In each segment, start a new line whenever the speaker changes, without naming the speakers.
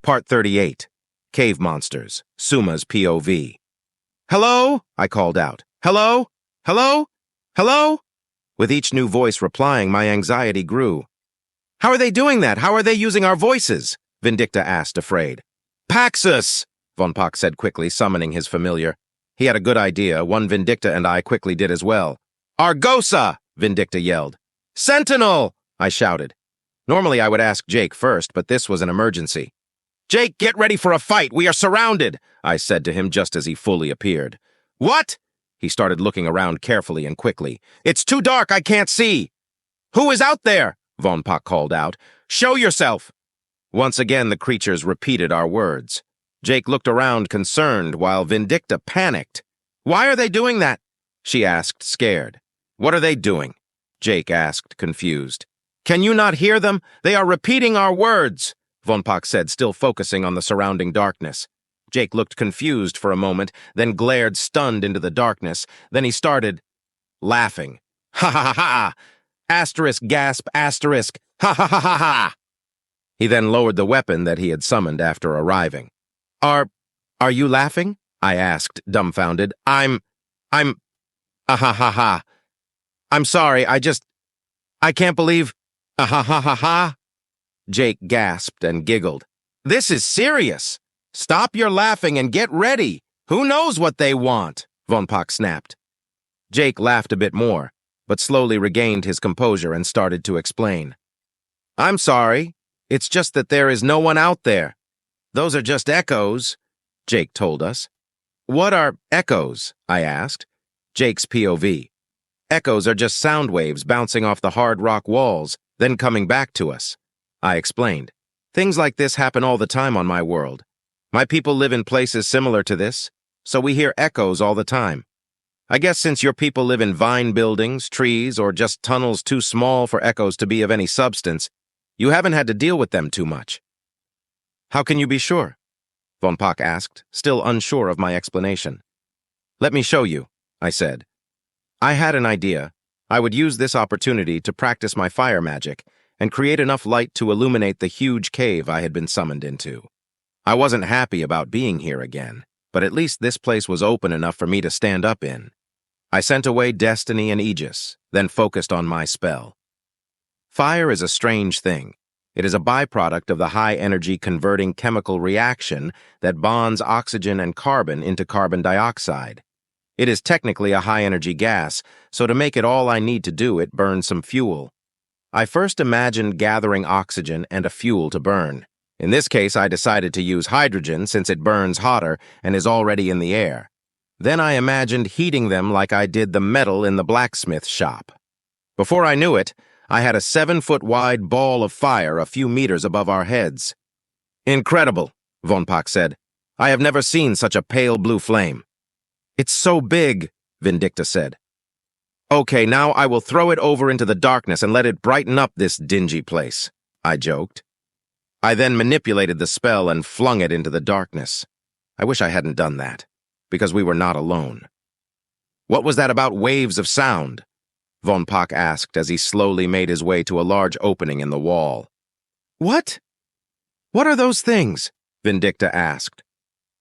Part 38. Cave Monsters. Suma's POV. "Hello?" I called out. "Hello? Hello? Hello?" With each new voice replying, my anxiety grew. "How are they doing that? How are they using our voices?" Vindicta asked, afraid. "Paxus!" Von Pak said quickly, summoning his familiar. He had a good idea. One Vindicta and I quickly did as well. "Argosa!" Vindicta yelled. "Sentinel!" I shouted. Normally I would ask Jake first, but this was an emergency. "Jake, get ready for a fight! We are surrounded!" I said to him just as he fully appeared. "What?" He started looking around carefully and quickly. "It's too dark, I can't see!" "Who is out there?" Von Pak called out. "Show yourself!" Once again the creatures repeated our words. Jake looked around concerned while Vindicta panicked. "Why are they doing that?" she asked, scared. "What are they doing?" Jake asked, confused. "Can you not hear them? They are repeating our words," Von Pak said, still focusing on the surrounding darkness. Jake looked confused for a moment, then glared stunned into the darkness. Then he started laughing. "Ha ha ha ha! Asterisk, gasp, asterisk, ha ha ha ha ha!" He then lowered the weapon that he had summoned after arriving. Are you laughing?" I asked, dumbfounded. I'm, ah ha ha ha. I'm sorry, I can't believe, ah ha ha ha ha." Jake gasped and giggled. "This is serious. Stop your laughing and get ready. Who knows what they want?" Von Pak snapped. Jake laughed a bit more, but slowly regained his composure and started to explain. "I'm sorry. It's just that there is no one out there. Those are just echoes," Jake told us. "What are echoes?" I asked. Jake's POV. "Echoes are just sound waves bouncing off the hard rock walls, then coming back to us," I explained. "Things like this happen all the time on my world. My people live in places similar to this, so we hear echoes all the time. I guess since your people live in vine buildings, trees, or just tunnels too small for echoes to be of any substance, you haven't had to deal with them too much." "How can you be sure?" Von Pak asked, still unsure of my explanation. "Let me show you," I said. I had an idea. I would use this opportunity to practice my fire magic and create enough light to illuminate the huge cave I had been summoned into. I wasn't happy about being here again, but at least this place was open enough for me to stand up in. I sent away Destiny and Aegis, then focused on my spell. Fire is a strange thing. It is a byproduct of the high-energy converting chemical reaction that bonds oxygen and carbon into carbon dioxide. It is technically a high-energy gas, so to make it all I need to do, it burns some fuel. I first imagined gathering oxygen and a fuel to burn. In this case, I decided to use hydrogen since it burns hotter and is already in the air. Then I imagined heating them like I did the metal in the blacksmith shop. Before I knew it, I had a 7-foot-wide ball of fire a few meters above our heads. "Incredible," Von Pak said. "I have never seen such a pale blue flame." "It's so big," Vindicta said. "Okay, now I will throw it over into the darkness and let it brighten up this dingy place," I joked. I then manipulated the spell and flung it into the darkness. I wish I hadn't done that, because we were not alone. "What was that about waves of sound?" Von Pak asked as he slowly made his way to a large opening in the wall. "What? What are those things?" Vindicta asked.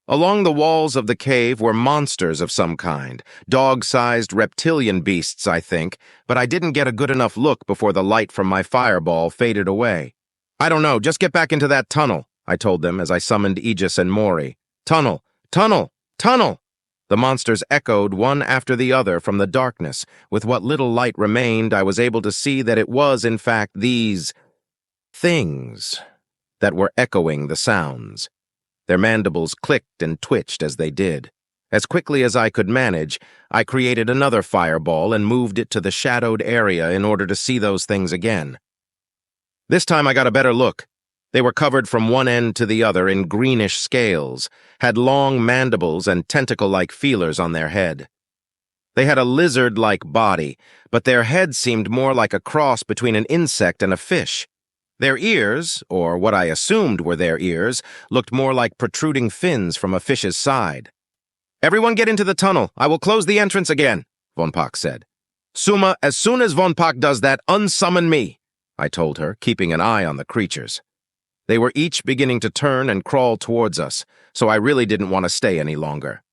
Along the walls of the cave were monsters of some kind, dog-sized reptilian beasts, I think, but I didn't get a good enough look before the light from my fireball faded away. "I don't know, just get back into that tunnel," I told them as I summoned Aegis and Mori. "Tunnel! Tunnel! Tunnel!" The monsters echoed one after the other from the darkness. With what little light remained, I was able to see that it was, in fact, these things that were echoing the sounds. Their mandibles clicked and twitched as they did. As quickly as I could manage, I created another fireball and moved it to the shadowed area in order to see those things again. This time I got a better look. They were covered from one end to the other in greenish scales, had long mandibles and tentacle-like feelers on their head. They had a lizard-like body, but their head seemed more like a cross between an insect and a fish. Their ears, or what I assumed were their ears, looked more like protruding fins from a fish's side. "Everyone get into the tunnel. I will close the entrance again," Von Pak said. "Suma, as soon as Von Pak does that, unsummon me," I told her, keeping an eye on the creatures. They were each beginning to turn and crawl towards us, so I really didn't want to stay any longer.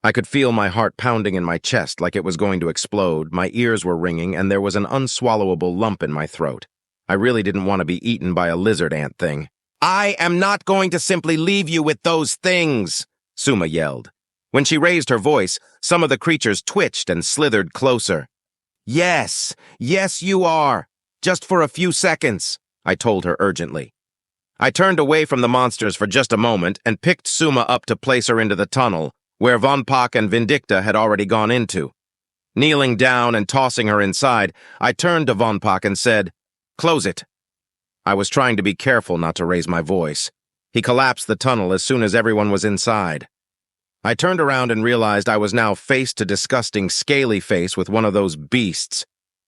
I could feel my heart pounding in my chest like it was going to explode, my ears were ringing, and there was an unswallowable lump in my throat. I really didn't want to be eaten by a lizard ant thing. "I am not going to simply leave you with those things," Suma yelled. When she raised her voice, some of the creatures twitched and slithered closer. "Yes, yes you are. Just for a few seconds," I told her urgently. I turned away from the monsters for just a moment and picked Suma up to place her into the tunnel, where Von Pak and Vindicta had already gone into. Kneeling down and tossing her inside, I turned to Von Pak and said, "Close it." I was trying to be careful not to raise my voice. He collapsed the tunnel as soon as everyone was inside. I turned around and realized I was now face to disgusting scaly face with one of those beasts.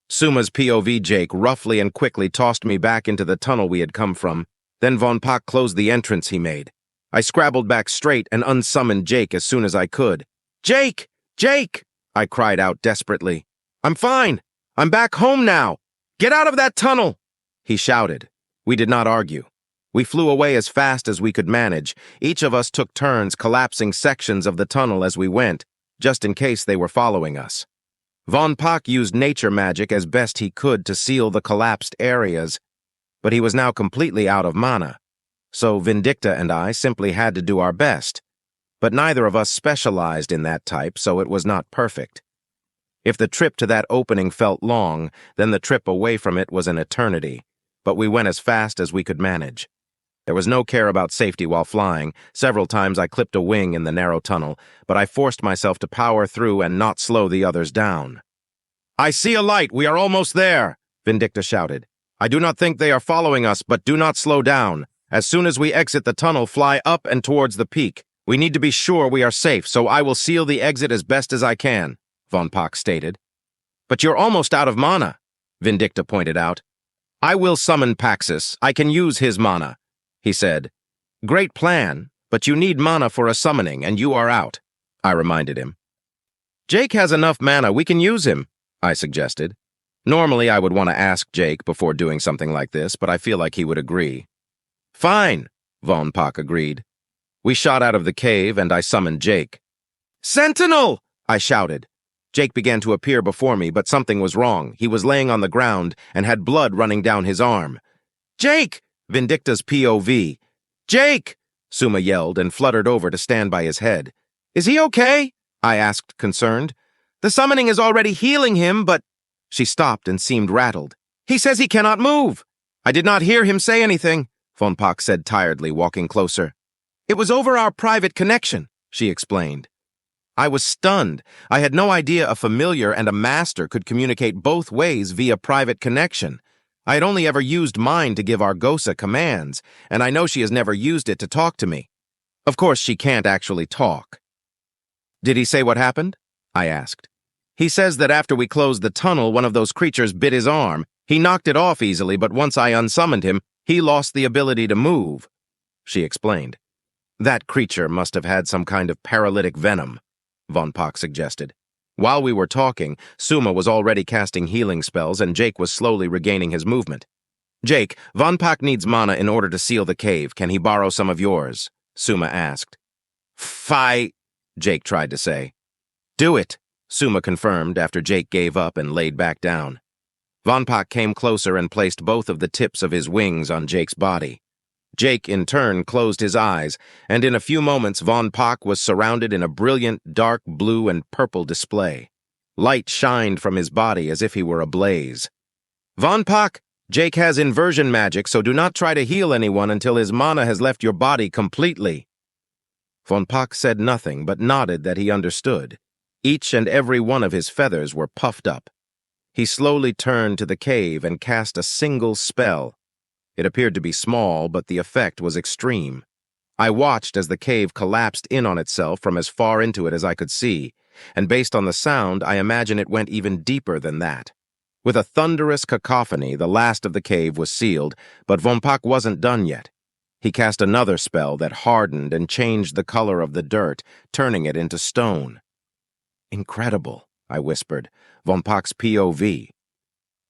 Suma's POV Jake roughly and quickly tossed me back into the tunnel we had come from. Then Von Pak closed the entrance he made. I scrabbled back straight and unsummoned Jake as soon as I could. "Jake! Jake!" I cried out desperately. "I'm fine. I'm back home now. Get out of that tunnel!" He shouted. We did not argue. We flew away as fast as we could manage. Each of us took turns collapsing sections of the tunnel as we went, just in case they were following us. Von Pak used nature magic as best he could to seal the collapsed areas, but he was now completely out of mana, so Vindicta and I simply had to do our best. But neither of us specialized in that type, so it was not perfect. If the trip to that opening felt long, then the trip away from it was an eternity, but we went as fast as we could manage. There was no care about safety while flying. Several times I clipped a wing in the narrow tunnel, but I forced myself to power through and not slow the others down. "I see a light! We are almost there!" Vindicta shouted. "I do not think they are following us, but do not slow down. As soon as we exit the tunnel, fly up and towards the peak. We need to be sure we are safe, so I will seal the exit as best as I can," Von Pak stated. "But you're almost out of mana," Vindicta pointed out. "I will summon Paxis. I can use his mana," he said. "Great plan, but you need mana for a summoning, and you are out," I reminded him. "Jake has enough mana, we can use him," I suggested. Normally, I would want to ask Jake before doing something like this, but I feel like he would agree. "Fine," Von Pak agreed. We shot out of the cave, and I summoned Jake. "Sentinel!" I shouted. Jake began to appear before me, but something was wrong. He was laying on the ground and had blood running down his arm. "Jake!" Vindicta's POV. "Jake!" Suma yelled and fluttered over to stand by his head. "Is he okay?" I asked, concerned. "The summoning is already healing him, but—" She stopped and seemed rattled. "He says he cannot move." "I did not hear him say anything," Von Pak said tiredly, walking closer. "It was over our private connection," she explained. I was stunned. I had no idea a familiar and a master could communicate both ways via private connection. I had only ever used mine to give Argosa commands, and I know she has never used it to talk to me. Of course, she can't actually talk. "Did he say what happened?" I asked. "He says that after we closed the tunnel, one of those creatures bit his arm. He knocked it off easily, but once I unsummoned him, he lost the ability to move," she explained. "That creature must have had some kind of paralytic venom," Von Pak suggested. While we were talking, Suma was already casting healing spells and Jake was slowly regaining his movement. "Jake, Von Pak needs mana in order to seal the cave. Can he borrow some of yours?" Suma asked. Jake tried to say. "Do it," Suma confirmed after Jake gave up and laid back down. Von Pak came closer and placed both of the tips of his wings on Jake's body. Jake, in turn, closed his eyes, and in a few moments Von Pak was surrounded in a brilliant dark blue and purple display. Light shined from his body as if he were ablaze. "Von Pak, Jake has inversion magic, so do not try to heal anyone until his mana has left your body completely." Von Pak said nothing, but nodded that he understood. Each and every one of his feathers were puffed up. He slowly turned to the cave and cast a single spell. It appeared to be small, but the effect was extreme. I watched as the cave collapsed in on itself from as far into it as I could see, and based on the sound, I imagine it went even deeper than that. With a thunderous cacophony, the last of the cave was sealed, but Von Pak wasn't done yet. He cast another spell that hardened and changed the color of the dirt, turning it into stone. "Incredible," I whispered. "Von Pak's POV."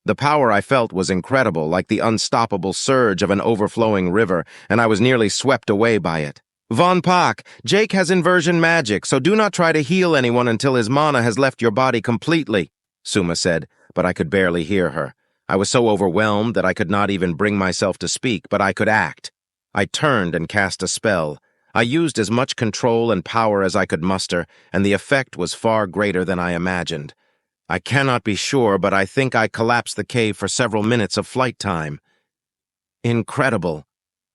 The power I felt was incredible, like the unstoppable surge of an overflowing river, and I was nearly swept away by it. Von Pak, Jake has inversion magic, so do not try to heal anyone until his mana has left your body completely, Suma said, but I could barely hear her. I was so overwhelmed that I could not even bring myself to speak, but I could act. I turned and cast a spell. I used as much control and power as I could muster, and the effect was far greater than I imagined. I cannot be sure, but I think I collapsed the cave for several minutes of flight time. Incredible,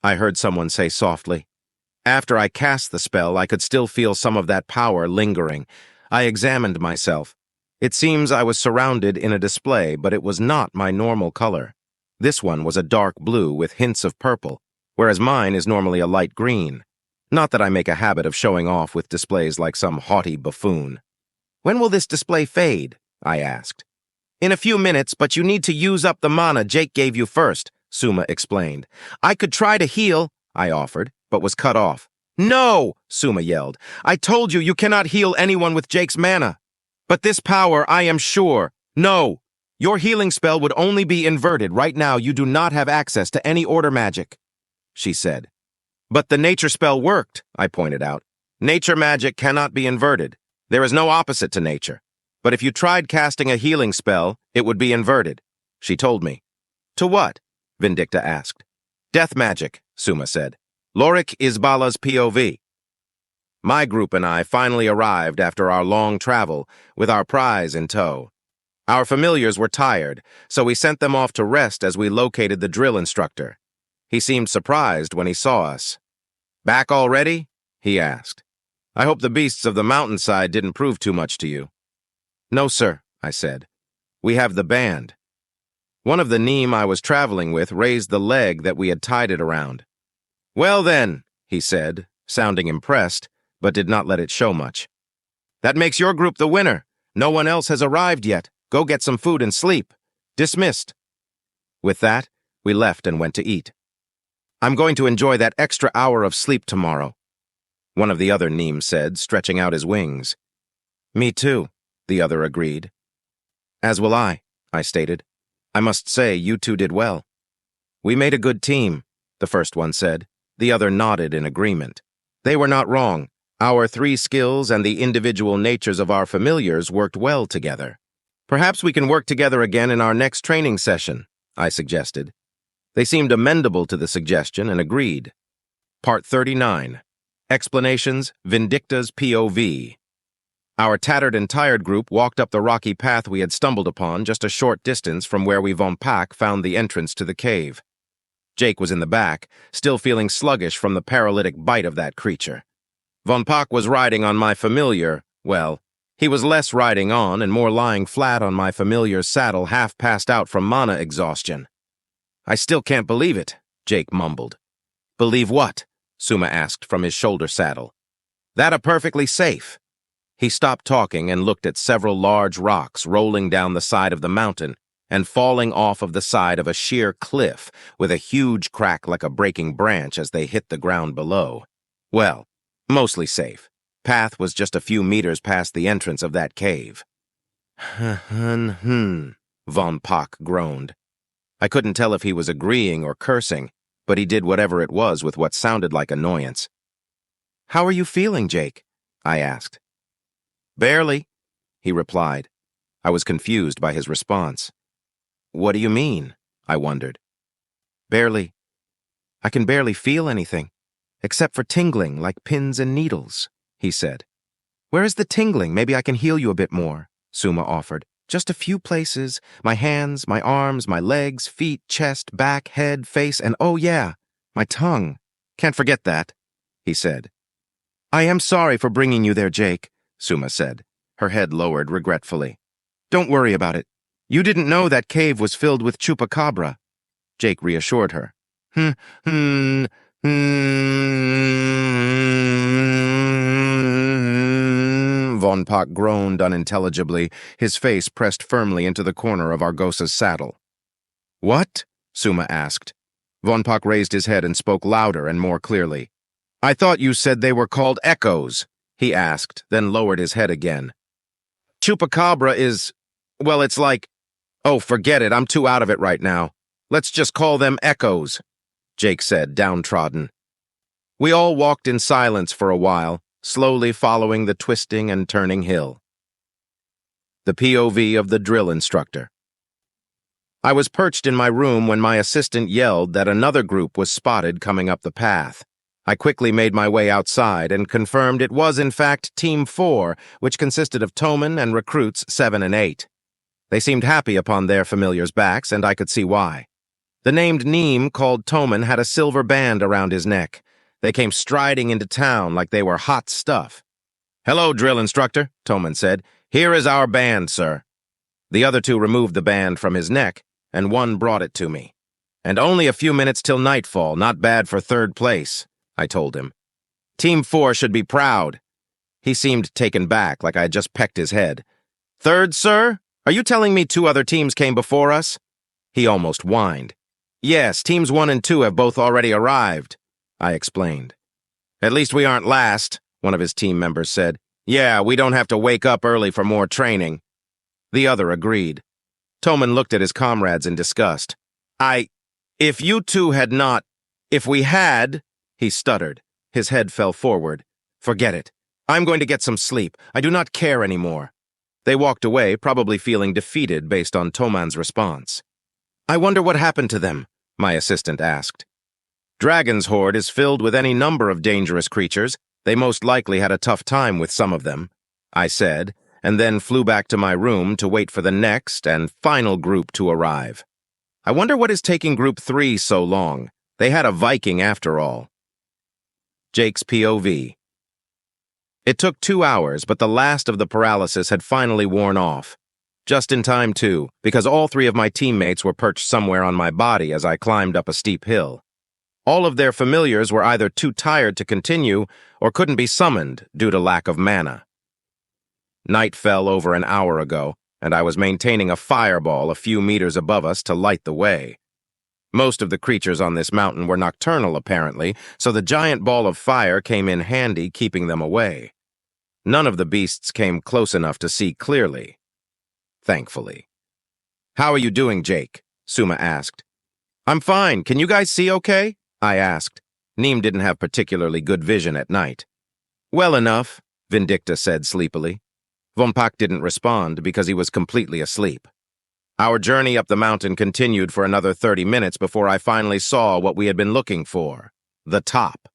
I heard someone say softly. After I cast the spell, I could still feel some of that power lingering. I examined myself. It seems I was surrounded in a display, but it was not my normal color. This one was a dark blue with hints of purple, whereas mine is normally a light green. Not that I make a habit of showing off with displays like some haughty buffoon. When will this display fade? I asked. In a few minutes, but you need to use up the mana Jake gave you first, Suma explained. I could try to heal, I offered, but was cut off. No, Suma yelled. I told you cannot heal anyone with Jake's mana. But this power, I am sure. No, your healing spell would only be inverted. Right now, you do not have access to any order magic, she said. But the nature spell worked, I pointed out. Nature magic cannot be inverted. There is no opposite to nature. But if you tried casting a healing spell, it would be inverted, she told me. To what? Vindicta asked. Death magic, Suma said. Lorik Isbala's POV. My group and I finally arrived after our long travel, with our prize in tow. Our familiars were tired, so we sent them off to rest as we located the drill instructor. He seemed surprised when he saw us. Back already? He asked. I hope the beasts of the mountainside didn't prove too much to you. No, sir, I said. We have the band. One of the neem I was traveling with raised the leg that we had tied it around. Well then, he said, sounding impressed, but did not let it show much. That makes your group the winner. No one else has arrived yet. Go get some food and sleep. Dismissed. With that, we left and went to eat. I'm going to enjoy that extra hour of sleep tomorrow, one of the other neem said, stretching out his wings. Me too, the other agreed. As will I stated. I must say, you two did well. We made a good team, the first one said. The other nodded in agreement. They were not wrong. Our 3 skills and the individual natures of our familiars worked well together. Perhaps we can work together again in our next training session, I suggested. They seemed amenable to the suggestion and agreed. Part 39. Explanations, Vindicta's POV. Our tattered and tired group walked up the rocky path we had stumbled upon just a short distance from where we Von Pak found the entrance to the cave. Jake was in the back, still feeling sluggish from the paralytic bite of that creature. Von Pak was riding on my familiar, well, he was less riding on and more lying flat on my familiar's saddle, half passed out from mana exhaustion. I still can't believe it, Jake mumbled. Believe what? Suma asked from his shoulder saddle. That a perfectly safe. He stopped talking and looked at several large rocks rolling down the side of the mountain and falling off of the side of a sheer cliff with a huge crack like a breaking branch as they hit the ground below. Well, mostly safe. Path was just a few meters past the entrance of that cave. Von Pak groaned. I couldn't tell if he was agreeing or cursing, but he did whatever it was with what sounded like annoyance. How are you feeling, Jake? I asked. Barely, he replied. I was confused by his response. What do you mean? I wondered. Barely. I can barely feel anything, except for tingling like pins and needles, he said. Where is the tingling? Maybe I can heal you a bit more, Suma offered. Just a few places, my hands, my arms, my legs, feet, chest, back, head, face, and oh yeah, my tongue. Can't forget that, he said. I am sorry for bringing you there, Jake, Suma said, her head lowered regretfully. Don't worry about it. You didn't know that cave was filled with chupacabra. Jake reassured her. Von Pak groaned unintelligibly, his face pressed firmly into the corner of Argosa's saddle. What? Suma asked. Von Pak raised his head and spoke louder and more clearly. I thought you said they were called echoes, he asked, then lowered his head again. Chupacabra is, well, it's like, Oh, forget it, I'm too out of it right now. Let's just call them echoes, Jake said, downtrodden. We all walked in silence for a while, slowly following the twisting and turning hill. The POV of the drill instructor. I was perched in my room when my assistant yelled that another group was spotted coming up the path. I quickly made my way outside and confirmed it was in fact Team 4, which consisted of Toman and recruits 7 and 8. They seemed happy upon their familiars' backs, and I could see why. The named Neem called Toman had a silver band around his neck. They came striding into town like they were hot stuff. "Hello, drill instructor," Toman said. "Here is our band, sir." The other two removed the band from his neck, and one brought it to me. "And only a few minutes till nightfall, not bad for third place," I told him. "Team 4 should be proud." He seemed taken back, like I had just pecked his head. "Third, sir? Are you telling me 2 other teams came before us?" He almost whined. "Yes, teams 1 and 2 have both already arrived," I explained. "At least we aren't last," one of his team members said. "Yeah, we don't have to wake up early for more training." The other agreed. Toman looked at his comrades in disgust. If you two had not, if we had," he stuttered. His head fell forward. "Forget it. I'm going to get some sleep. I do not care anymore." They walked away, probably feeling defeated based on Toman's response. "I wonder what happened to them," my assistant asked. "Dragon's Horde is filled with any number of dangerous creatures. They most likely had a tough time with some of them," I said, and then flew back to my room to wait for the next and final group to arrive. I wonder what is taking Group 3 so long. They had a Viking after all. Jake's POV. It took 2 hours, but the last of the paralysis had finally worn off. Just in time, too, because all 3 of my teammates were perched somewhere on my body as I climbed up a steep hill. All of their familiars were either too tired to continue or couldn't be summoned due to lack of mana. Night fell over an hour ago, and I was maintaining a fireball a few meters above us to light the way. Most of the creatures on this mountain were nocturnal, apparently, so the giant ball of fire came in handy keeping them away. None of the beasts came close enough to see clearly. Thankfully. "How are you doing, Jake?" Suma asked. "I'm fine. Can you guys see okay?" I asked. Neem didn't have particularly good vision at night. "Well enough," Vindicta said sleepily. Von Pak didn't respond because he was completely asleep. Our journey up the mountain continued for another 30 minutes before I finally saw what we had been looking for. The top.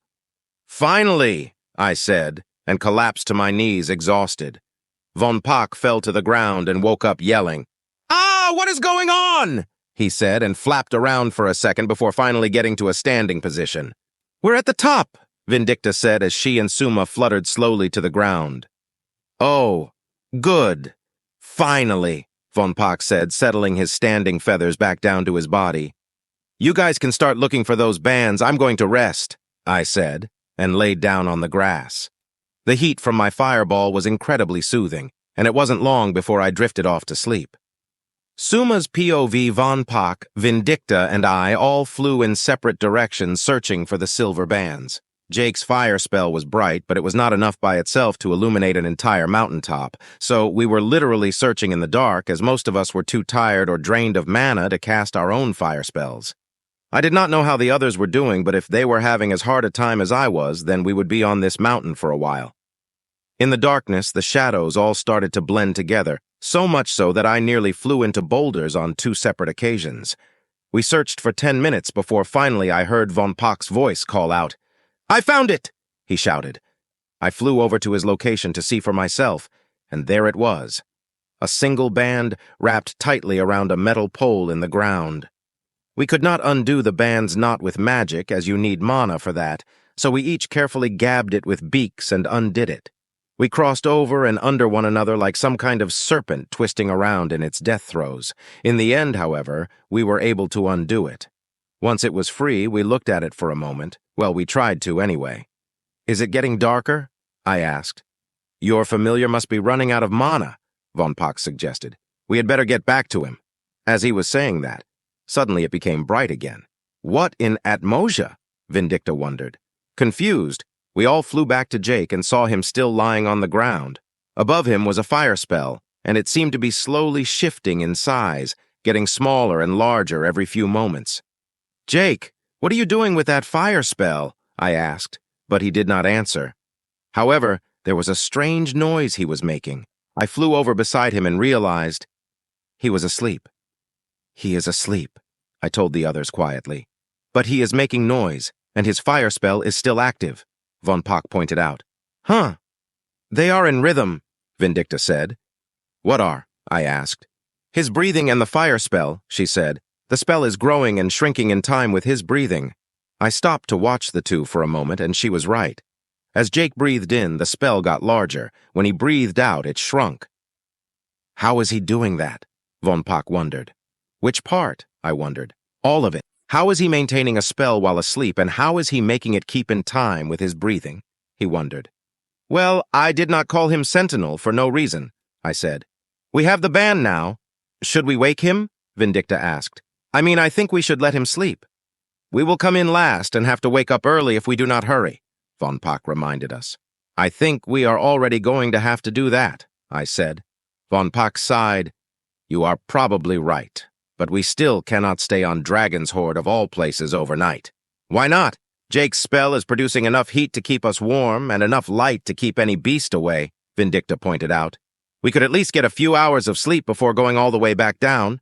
"Finally!" I said, and collapsed to my knees exhausted. Von Pak fell to the ground and woke up yelling. "Ah, what is going on?" he said, and flapped around for a second before finally getting to a standing position. "We're at the top," Vindicta said as she and Suma fluttered slowly to the ground. "Oh, good. Finally," Von Pak said, settling his standing feathers back down to his body. "You guys can start looking for those bands. I'm going to rest," I said, and laid down on the grass. The heat from my fireball was incredibly soothing, and it wasn't long before I drifted off to sleep. Suma's POV, Von Pak, Vindicta, and I all flew in separate directions searching for the silver bands. Jake's fire spell was bright, but it was not enough by itself to illuminate an entire mountaintop, so we were literally searching in the dark as most of us were too tired or drained of mana to cast our own fire spells. I did not know how the others were doing, but if they were having as hard a time as I was, then we would be on this mountain for a while. In the darkness, the shadows all started to blend together, so much so that I nearly flew into boulders on 2 separate occasions. We searched for 10 minutes before finally I heard Von Pak's voice call out. "I found it!" he shouted. I flew over to his location to see for myself, and there it was. A single band wrapped tightly around a metal pole in the ground. We could not undo the band's knot with magic, as you need mana for that, so we each carefully gabbed it with beaks and undid it. We crossed over and under one another like some kind of serpent twisting around in its death throes. In the end, however, we were able to undo it. Once it was free, we looked at it for a moment. Well, we tried to anyway. "Is it getting darker?" I asked. "Your familiar must be running out of mana," Von Pak suggested. "We had better get back to him." As he was saying that, suddenly it became bright again. "What in Atmosia?" Vindicta wondered. Confused, we all flew back to Jake and saw him still lying on the ground. Above him was a fire spell, and it seemed to be slowly shifting in size, getting smaller and larger every few moments. "Jake, what are you doing with that fire spell?" I asked, but he did not answer. However, there was a strange noise he was making. I flew over beside him and realized he was asleep. "He is asleep," I told the others quietly. "But he is making noise, and his fire spell is still active," Von Pock pointed out. "Huh. They are in rhythm," Vindicta said. "What are?" I asked. "His breathing and the fire spell," she said. "The spell is growing and shrinking in time with his breathing." I stopped to watch the two for a moment, and she was right. As Jake breathed in, the spell got larger. When he breathed out, it shrunk. "How is he doing that?" Von Pock wondered. "Which part?" I wondered. "All of it. How is he maintaining a spell while asleep, and how is he making it keep in time with his breathing?" he wondered. "Well, I did not call him Sentinel for no reason," I said. "We have the band now." "Should we wake him?" Vindicta asked. I think we should let him sleep." "We will come in last and have to wake up early if we do not hurry," Von Pock reminded us. "I think we are already going to have to do that," I said. Von Pock sighed. "You are probably right, but we still cannot stay on Dragon's Hoard of all places overnight." "Why not? Jake's spell is producing enough heat to keep us warm and enough light to keep any beast away," Vindicta pointed out. "We could at least get a few hours of sleep before going all the way back down."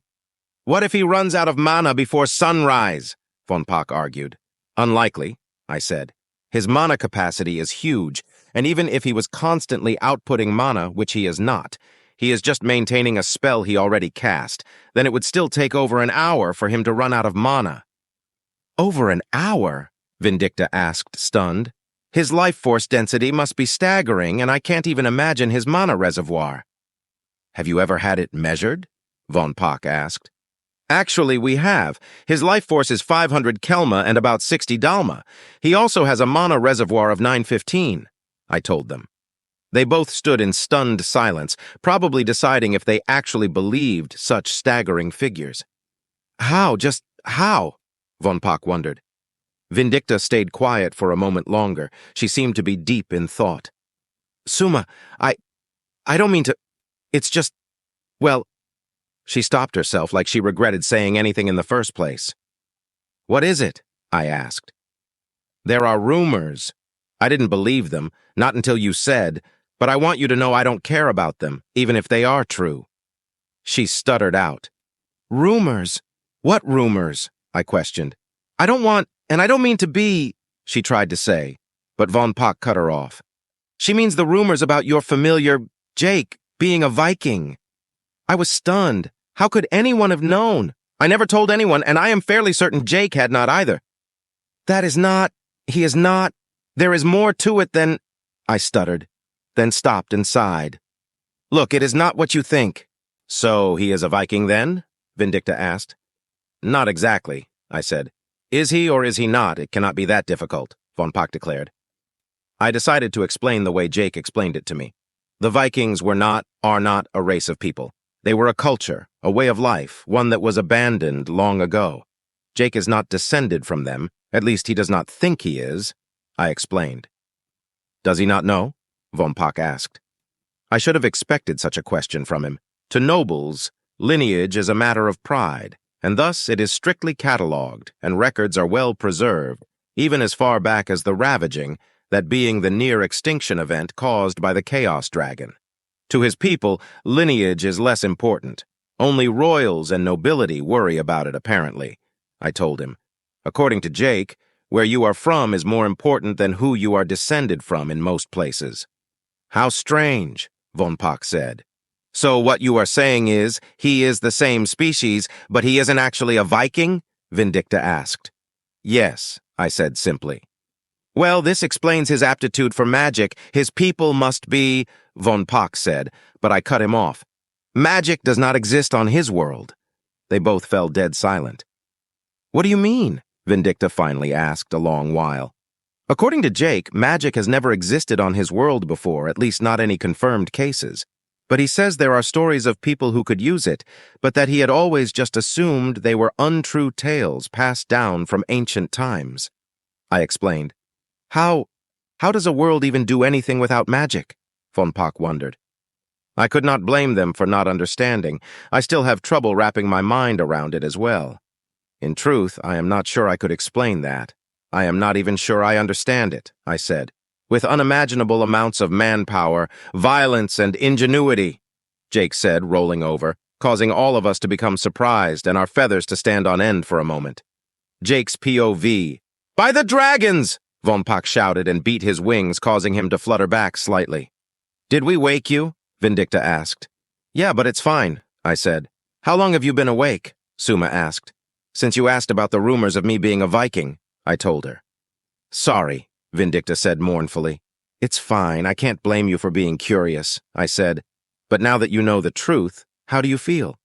"What if he runs out of mana before sunrise?" Von Pock argued. "Unlikely," I said. "His mana capacity is huge, and even if he was constantly outputting mana, which he is not, he is just maintaining a spell he already cast, then it would still take over an hour for him to run out of mana." "Over an hour?" Vindicta asked, stunned. "His life force density must be staggering, and I can't even imagine his mana reservoir." "Have you ever had it measured?" Von Pock asked. "Actually, we have. His life force is 500 Kelma and about 60 Dalma. He also has a mana reservoir of 915, I told them. They both stood in stunned silence, probably deciding if they actually believed such staggering figures. "How? Just how?" Von Pock wondered. Vindicta stayed quiet for a moment longer. She seemed to be deep in thought. "Suma, I don't mean to... It's just... Well..." She stopped herself like she regretted saying anything in the first place. "What is it?" I asked. "There are rumors. I didn't believe them, not until you said, but I want you to know I don't care about them, even if they are true." She stuttered out. "Rumors? What rumors?" I questioned. "I don't want, and I don't mean to be," she tried to say, but Von Pock cut her off. "She means the rumors about your familiar, Jake, being a Viking." I was stunned. How could anyone have known? I never told anyone, and I am fairly certain Jake had not either. He is not, there is more to it than, I stuttered, then stopped and sighed. "Look, it is not what you think." "So he is a Viking then?" Vindicta asked. "Not exactly," I said. "Is he or is he not? It cannot be that difficult," Von Pock declared. I decided to explain the way Jake explained it to me. The Vikings are not a race of people. They were a culture, a way of life, one that was abandoned long ago. Jake is not descended from them, at least he does not think he is, I explained. "Does he not know?" Von Pock asked. I should have expected such a question from him. To nobles, lineage is a matter of pride, and thus it is strictly catalogued, and records are well preserved, even as far back as the ravaging, that being the near-extinction event caused by the Chaos Dragon. To his people, lineage is less important. Only royals and nobility worry about it, apparently, I told him. According to Jake, where you are from is more important than who you are descended from in most places. "How strange," Von Pock said. "So what you are saying is, he is the same species, but he isn't actually a Viking?" Vindicta asked. "Yes," I said simply. "Well, this explains his aptitude for magic. His people must be," Von Pock said, but I cut him off. "Magic does not exist on his world." They both fell dead silent. "What do you mean?" Vindicta finally asked a long while. "According to Jake, magic has never existed on his world before, at least not any confirmed cases. But he says there are stories of people who could use it, but that he had always just assumed they were untrue tales passed down from ancient times." I explained. How does a world even do anything without magic?" Von Pock wondered. I could not blame them for not understanding. I still have trouble wrapping my mind around it as well. In truth, I am not sure I could explain that. I am not even sure I understand it, I said. With unimaginable amounts of manpower, violence, and ingenuity, Jake said, rolling over, causing all of us to become surprised and our feathers to stand on end for a moment. Jake's POV. By the dragons! Von Pak shouted and beat his wings, causing him to flutter back slightly. Did we wake you? Vindicta asked. Yeah, but it's fine, I said. How long have you been awake? Suma asked. Since you asked about the rumors of me being a Viking, I told her. Sorry, Vindicta said mournfully. It's fine, I can't blame you for being curious, I said. But now that you know the truth, how do you feel?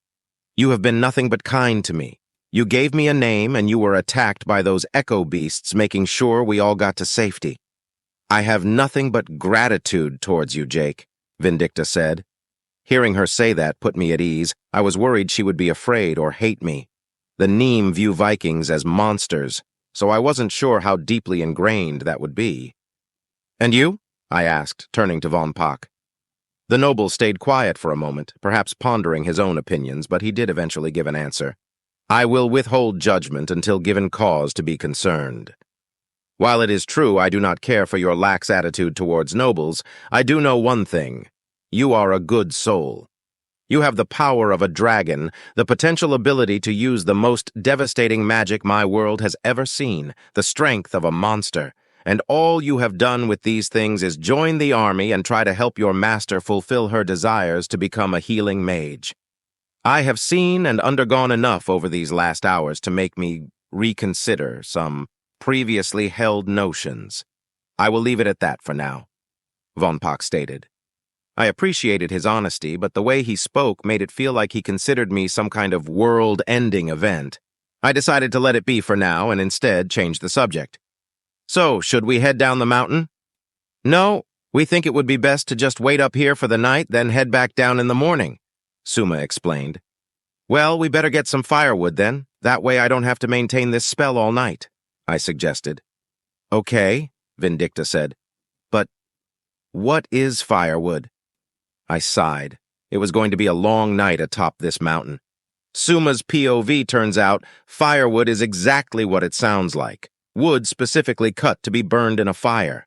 You have been nothing but kind to me. You gave me a name and you were attacked by those echo beasts, making sure we all got to safety. I have nothing but gratitude towards you, Jake, Vindicta said. Hearing her say that put me at ease. I was worried she would be afraid or hate me. The Neem view Vikings as monsters, so I wasn't sure how deeply ingrained that would be. And you? I asked, turning to Von Pak. The noble stayed quiet for a moment, perhaps pondering his own opinions, but he did eventually give an answer. I will withhold judgment until given cause to be concerned. While it is true I do not care for your lax attitude towards nobles, I do know one thing. You are a good soul. You have the power of a dragon, the potential ability to use the most devastating magic my world has ever seen, the strength of a monster, and all you have done with these things is join the army and try to help your master fulfill her desires to become a healing mage. I have seen and undergone enough over these last hours to make me reconsider some previously held notions. I will leave it at that for now, Von Pak stated. I appreciated his honesty, but the way he spoke made it feel like he considered me some kind of world-ending event. I decided to let it be for now and instead change the subject. So, should we head down the mountain? No, we think it would be best to just wait up here for the night, then head back down in the morning, Suma explained. Well, we better get some firewood then. That way I don't have to maintain this spell all night, I suggested. Okay, Vindicta said. But what is firewood? I sighed. It was going to be a long night atop this mountain. Suma's POV turns out firewood is exactly what it sounds like. Wood specifically cut to be burned in a fire.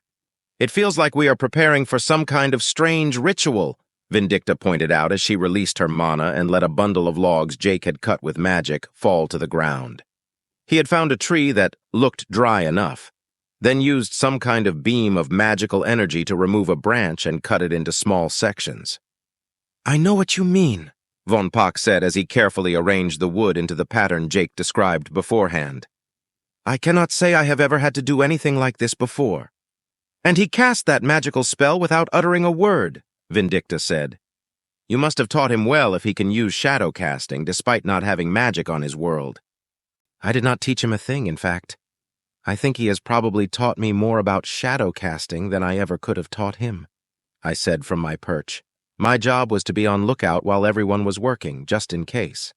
It feels like we are preparing for some kind of strange ritual, Vindicta pointed out as she released her mana and let a bundle of logs Jake had cut with magic fall to the ground. He had found a tree that looked dry enough, then used some kind of beam of magical energy to remove a branch and cut it into small sections. I know what you mean, Von Pak said as he carefully arranged the wood into the pattern Jake described beforehand. I cannot say I have ever had to do anything like this before. And he cast that magical spell without uttering a word, Vindicta said. You must have taught him well if he can use shadow casting despite not having magic on his world. I did not teach him a thing, in fact. I think he has probably taught me more about shadow casting than I ever could have taught him, I said from my perch. My job was to be on lookout while everyone was working, just in case.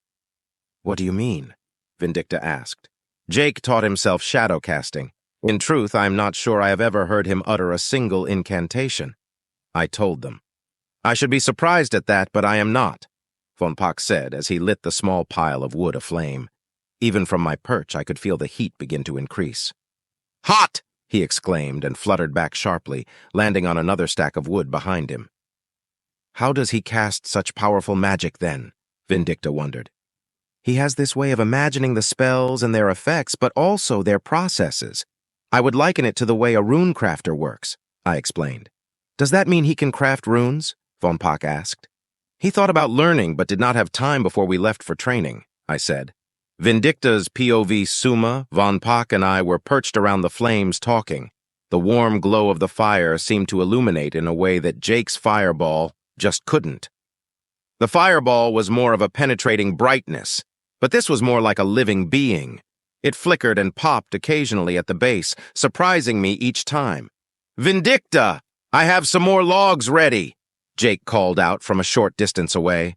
What do you mean? Vindicta asked. Jake taught himself shadow casting. In truth, I am not sure I have ever heard him utter a single incantation. I told them. I should be surprised at that, but I am not, Von Pak said as he lit the small pile of wood aflame. Even from my perch, I could feel the heat begin to increase. Hot! He exclaimed and fluttered back sharply, landing on another stack of wood behind him. How does he cast such powerful magic then? Vindicta wondered. He has this way of imagining the spells and their effects, but also their processes. I would liken it to the way a rune crafter works, I explained. Does that mean he can craft runes? Von Pak asked. He thought about learning, but did not have time before we left for training, I said. Vindicta's POV Suma, Von Pak, and I were perched around the flames talking. The warm glow of the fire seemed to illuminate in a way that Jake's fireball just couldn't. The fireball was more of a penetrating brightness, but this was more like a living being. It flickered and popped occasionally at the base, surprising me each time. Vindicta! I have some more logs ready, Jake called out from a short distance away.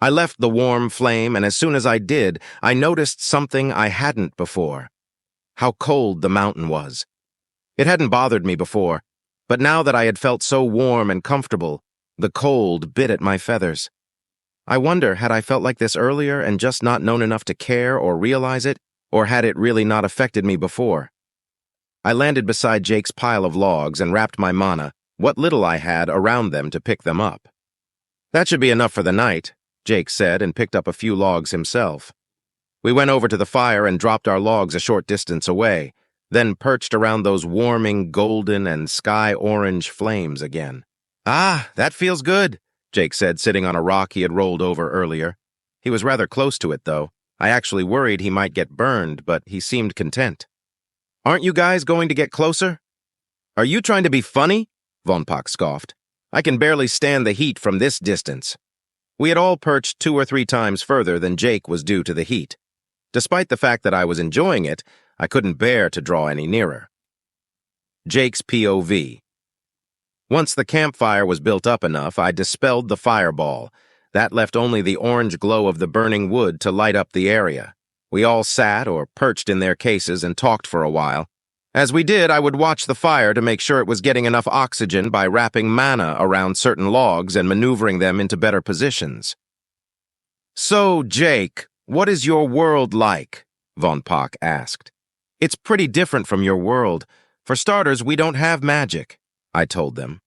I left the warm flame, and as soon as I did, I noticed something I hadn't before. How cold the mountain was. It hadn't bothered me before, but now that I had felt so warm and comfortable, The cold bit at my feathers. I wonder, had I felt like this earlier and just not known enough to care or realize it, or had it really not affected me before? I landed beside Jake's pile of logs and wrapped my mana, what little I had, around them to pick them up. "That should be enough for the night," Jake said, and picked up a few logs himself. We went over to the fire and dropped our logs a short distance away, then perched around those warming golden and sky-orange flames again. "Ah, that feels good," Jake said, sitting on a rock he had rolled over earlier. He was rather close to it, though. I actually worried he might get burned, but he seemed content. "Aren't you guys going to get closer?" "Are you trying to be funny?" Von Pock scoffed. "I can barely stand the heat from this distance." We had all perched 2 or 3 times further than Jake was due to the heat. Despite the fact that I was enjoying it, I couldn't bear to draw any nearer. Jake's POV. Once the campfire was built up enough, I dispelled the fireball. That left only the orange glow of the burning wood to light up the area. We all sat or perched in their cases and talked for a while. As we did, I would watch the fire to make sure it was getting enough oxygen by wrapping mana around certain logs and maneuvering them into better positions. "So, Jake, what is your world like?" Von Pock asked. "It's pretty different from your world. For starters, we don't have magic," I told them.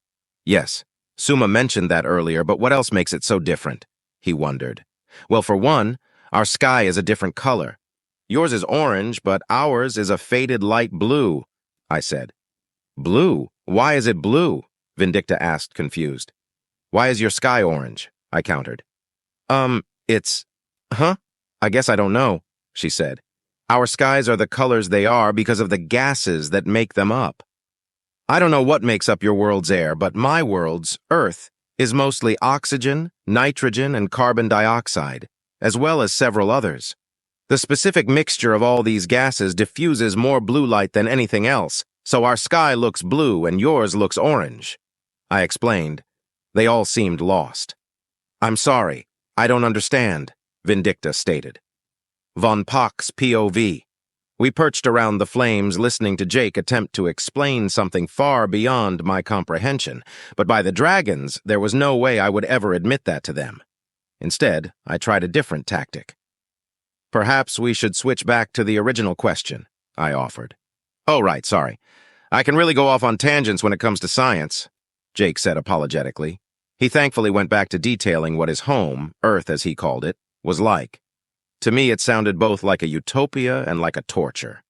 "Yes, Suma mentioned that earlier, but what else makes it so different?" he wondered. "Well, for one, our sky is a different color. Yours is orange, but ours is a faded light blue," I said. "Blue? Why is it blue?" Vindicta asked, confused. "Why is your sky orange?" I countered. It's... Huh? I guess I don't know," she said. "Our skies are the colors they are because of the gases that make them up. I don't know what makes up your world's air, but my world's, Earth, is mostly oxygen, nitrogen, and carbon dioxide, as well as several others. The specific mixture of all these gases diffuses more blue light than anything else, so our sky looks blue and yours looks orange," I explained. They all seemed lost. "I'm sorry, I don't understand," Vindicta stated. Von Pock's POV. We perched around the flames listening to Jake attempt to explain something far beyond my comprehension, but by the dragons, there was no way I would ever admit that to them. Instead, I tried a different tactic. "Perhaps we should switch back to the original question," I offered. "Oh, right, sorry. I can really go off on tangents when it comes to science," Jake said apologetically. He thankfully went back to detailing what his home, Earth as he called it, was like. To me, it sounded both like a utopia and like a torture.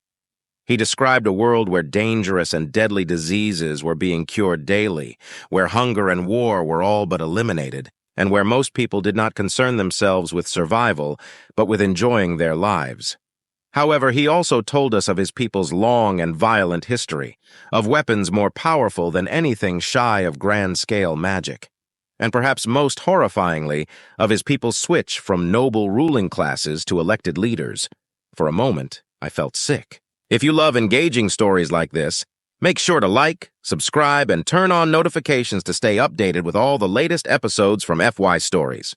He described a world where dangerous and deadly diseases were being cured daily, where hunger and war were all but eliminated, and where most people did not concern themselves with survival, but with enjoying their lives. However, he also told us of his people's long and violent history, of weapons more powerful than anything shy of grand-scale magic, and perhaps most horrifyingly, of his people's switch from noble ruling classes to elected leaders. For a moment, I felt sick. If you love engaging stories like this, make sure to like, subscribe, and turn on notifications to stay updated with all the latest episodes from FY Stories.